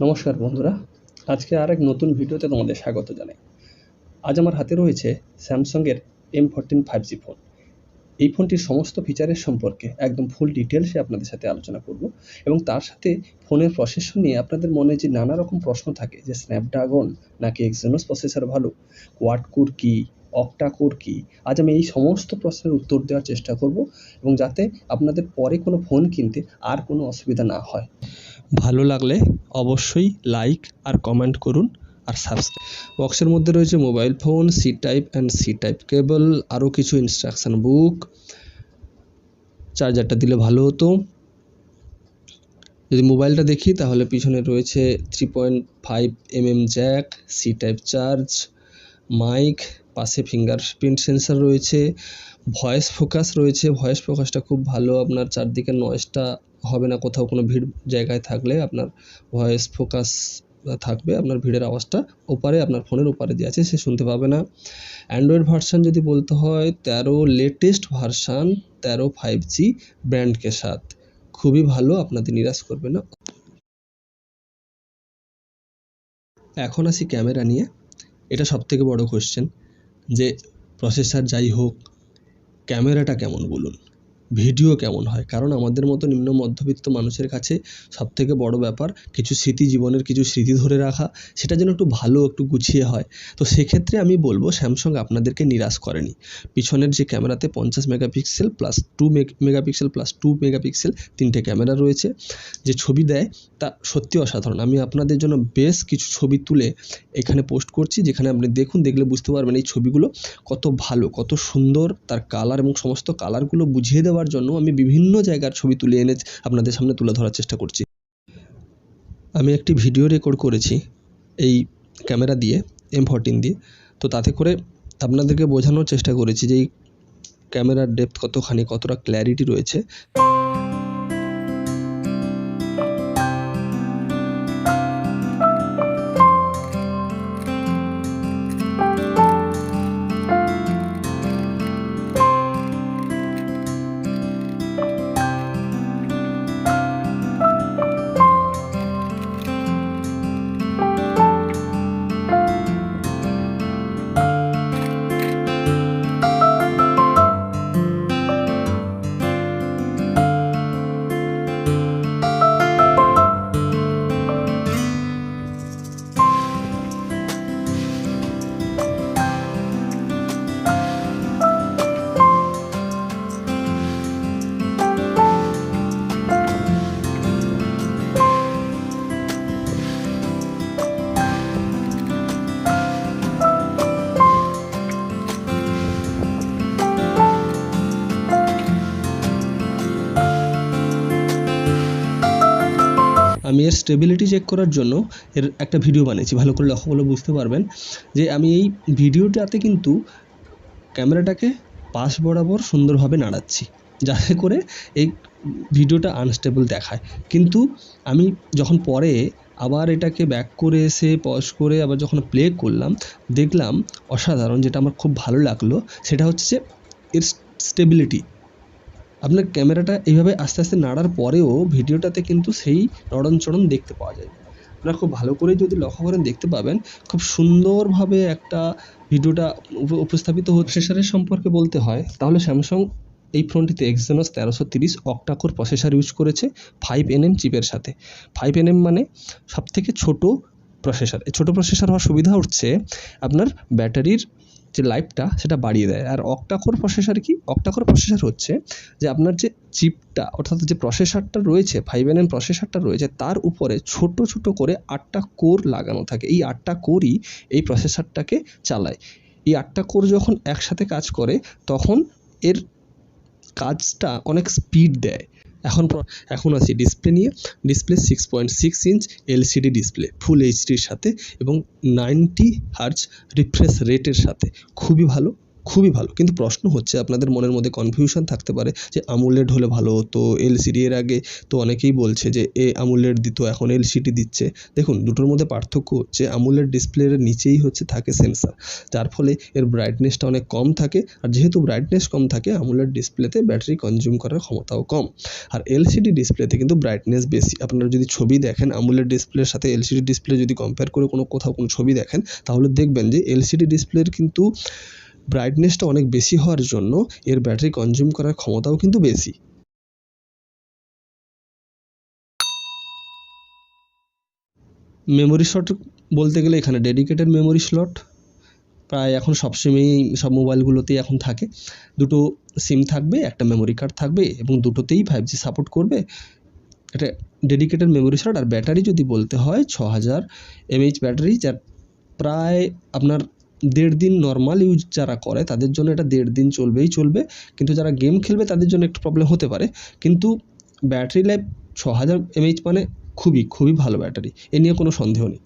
নমস্কার বন্ধুরা, আজকে আর এক নতুন ভিডিওতে তোমাদের স্বাগত জানাই। আজ আমার হাতে রয়েছে স্যামসাংয়ের M14 5G ফোন। এই ফোনটির সমস্ত ফিচারের সম্পর্কে একদম ফুল ডিটেলসে আপনাদের সাথে আলোচনা করব এবং তার সাথে ফোনের প্রসেসর নিয়ে আপনাদের মনে যে নানা রকম প্রশ্ন থাকে যে স্ন্যাপড্রাগন নাকি এক্সিনোস প্রসেসর ভালো, কোয়াড কোর কি, অক্টা কোর কি, আজ আমি এই সমস্ত প্রশ্নের উত্তর দেওয়ার চেষ্টা করব এবং যাতে আপনাদের পরে কোনো ফোন কিনতে আর কোনো অসুবিধা না হয়। ভালো লাগলে অবশ্যই লাইক আর কমেন্ট করুন আর সাবস্ক্রাইব। বক্সের মধ্যে রয়েছে mobile phone, C type and C type cable, আরও কিছু ইনস্ট্রাকশন বুক, চার্জারটা দিলে ভালো হতো। যদি মোবাইলটা দেখি তাহলে পিছনে রয়েছে 3.5mm jack, C type charge, mic, পাশে ফিঙ্গারপ্রিন্ট সেন্সর রয়েছে, ভয়েস ফোকাস রয়েছে। ভয়েস ফোকাসটা খুব ভালো, আপনার চারদিকে নয়েজটা হবে না। কোথাও কোনো ভিড় জায়গায় থাকলে আপনার ভয়েস ফোকাস থাকবে, আপনার ভিড়ের আওয়াজটা ওপারে আপনার ফোনের ওপারে দিয়ে আছে, সে শুনতে পাবে না। অ্যান্ড্রয়েড ভার্সান যদি বলতে হয় 13 লেটেস্ট ভার্সান, 13 5G ব্র্যান্ড কে সাথ, খুবই ভালো, আপনাদের নিরাশ করবে না। এখন আসি ক্যামেরা নিয়ে। এটা সবথেকে বড় কোশ্চেন যে প্রসেসর যাই হোক, ক্যামেরাটা কেমন বলুন, ভিডিও কেমন হয়। কারণ আমাদের মতো নিম্ন মধ্যবিত্ত মানুষের কাছে সবথেকে বড় ব্যাপার কিছু স্মৃতি, জীবনের কিছু স্মৃতি ধরে রাখা, সেটা যেন একটু ভালো একটু গুছিয়ে হয়। তো সেক্ষেত্রে আমি বলবো স্যামসাং আপনাদেরকে নিরাশ করেনি। পিছনের যে ক্যামেরাতে 50 megapixel plus 2 megapixel plus 2 megapixel তিনটে ক্যামেরা রয়েছে, যে ছবি দেয় তা সত্যি অসাধারণ। আমি আপনাদের জন্য বেশ কিছু ছবি তুলে এখানে পোস্ট করছি, যেখানে আপনি দেখলে বুঝতে পারবেন এই ছবিগুলো কত ভালো, কত সুন্দর, তার কালার এবং সমস্ত কালারগুলো বুঝিয়ে দেওয়ার জন্য আমি বিভিন্ন জায়গার ছবি তুলে এনে আপনাদের সামনে তুলে ধরার চেষ্টা করছি। আমি একটি ভিডিও রেকর্ড করেছি এই ক্যামেরা দিয়ে, M14 দিয়ে। তো তাতে করে আপনাদেরকে বোঝানোর চেষ্টা করেছি যে এই ক্যামেরার ডেপথ কতখানি, কতটা ক্ল্যারিটি রয়েছে। আমি এর স্টেবিলিটি চেক করার জন্য এর একটা ভিডিও বানিয়েছি, ভালো করে লক্ষ্য করলে বুঝতে পারবেন যে আমি এই ভিডিওটাতে কিন্তু ক্যামেরাটাকে পাশ বরাবর সুন্দরভাবে নাড়াচ্ছি, যাতে করে এই ভিডিওটা আনস্টেবল দেখায়। কিন্তু আমি যখন পরে আবার এটাকে ব্যাক করে এসে পজ করে আবার যখন প্লে করলাম, দেখলাম অসাধারণ, যেটা আমার খুব ভালো লাগলো সেটা হচ্ছে যে এর স্টেবিলিটি। আপনার ক্যামেরাটা এইভাবে আস্তে আস্তে নাড়ার পরেও ভিডিওটাতে কিন্তু সেই নড়নচড়ন দেখতে পাওয়া যায়। আপনারা খুব ভালো করে যদি লক্ষ্য করেন দেখতে পাবেন খুব সুন্দরভাবে একটা ভিডিওটা উপস্থাপিত হচ্ছে। প্রসেসরের সম্পর্কে বলতে হয় তাহলে স্যামসাং এই ফোনটিতে Exynos 1330 octa core processor use করেছে 5nm চিপের সাথে। 5nm মানে সবথেকে ছোট প্রসেসর। এই ছোটো প্রসেসর হওয়ার সুবিধা হচ্ছে আপনার ব্যাটারির যে লাইফটা সেটা বাড়িয়ে দেয়। আর অক্টা কোর প্রসেসর কি? অক্টা কোর প্রসেসর হচ্ছে যে আপনার যে চিপটা অর্থাৎ যে প্রসেসরটা রয়েছে, 5nm প্রসেসরটা রয়েছে, তার উপরে ছোট ছোট করে 8টা কোর লাগানো থাকে। এই 8টা কোরই এই প্রসেসরটাকে চালায়। এই 8টা কোর যখন একসাথে কাজ করে তখন এর কাজটা অনেক স্পিড দেয়। এখন আসি ডিসপ্লে নিয়ে। ডিসপ্লে 6.6 ইঞ্চ এলসিডি ডিসপ্লে, ফুল এইচডির সাথে এবং 90 হার্জ রিফ্রেশ রেটের সাথে, খুবই ভালো, খুবই ভালো। কিন্তু প্রশ্ন হচ্ছে আপনাদের মনের মধ্যে কনফিউশন থাকতে পারে যে AMOLED হলে ভালো হতো, এলসিডি। এর আগে তো অনেকেই বলছে যে AMOLED দিত, এখন এলসিডি দিচ্ছে। দেখুন দুটোর মধ্যে পার্থক্য হচ্ছে AMOLED ডিসপ্লের নিচেই হচ্ছে থাকে সেন্সর, যার ফলে এর ব্রাইটনেসটা অনেক কম থাকে। আর যেহেতু ব্রাইটনেস কম থাকে AMOLED ডিসপ্লেতে ব্যাটারি কনজিউম করার ক্ষমতাও কম। আর এলসিডি ডিসপ্লেতে কিন্তু ব্রাইটনেস বেশি। আপনারা যদি ছবি দেখেন AMOLED ডিসপ্লের সাথে এলসিডি ডিসপ্লে যদি কম্পেয়ার করে কোথাও কোনো ছবি দেখেন, তাহলে দেখবেন যে এলসিডি ডিসপ্লের কিন্তু ব্রাইটনেসটা অনেক বেশি হওয়ার জন্য এর ব্যাটারি কনজিউম করার ক্ষমতাও কিন্তু বেশি। মেমোরি স্লট বলতে গেলে এখানে ডেডিকেটেড মেমোরি স্লট প্রায় এখন সবসময়ই সব মোবাইলগুলোতেই এখন থাকে। দুটো সিম থাকবে, একটা মেমোরি কার্ড থাকবে এবং দুটোতেই 5G সাপোর্ট করবে। এটা ডেডিকেটেড মেমোরি স্লট। আর ব্যাটারি যদি বলতে হয় 6000 mAh ব্যাটারি, যার প্রায় আপনার 1.5 দিন নর্মাল ইউজ যারা করে তাদের জন্য এটা 1.5 দিন চলবেই চলবে। কিন্তু যারা গেম খেলবে তাদের জন্য একটু প্রবলেম হতে পারে। কিন্তু ব্যাটারি লাইফ 6000 mAh মানে খুবই খুবই ভালো ব্যাটারি, এ নিয়ে কোনো সন্দেহ নেই।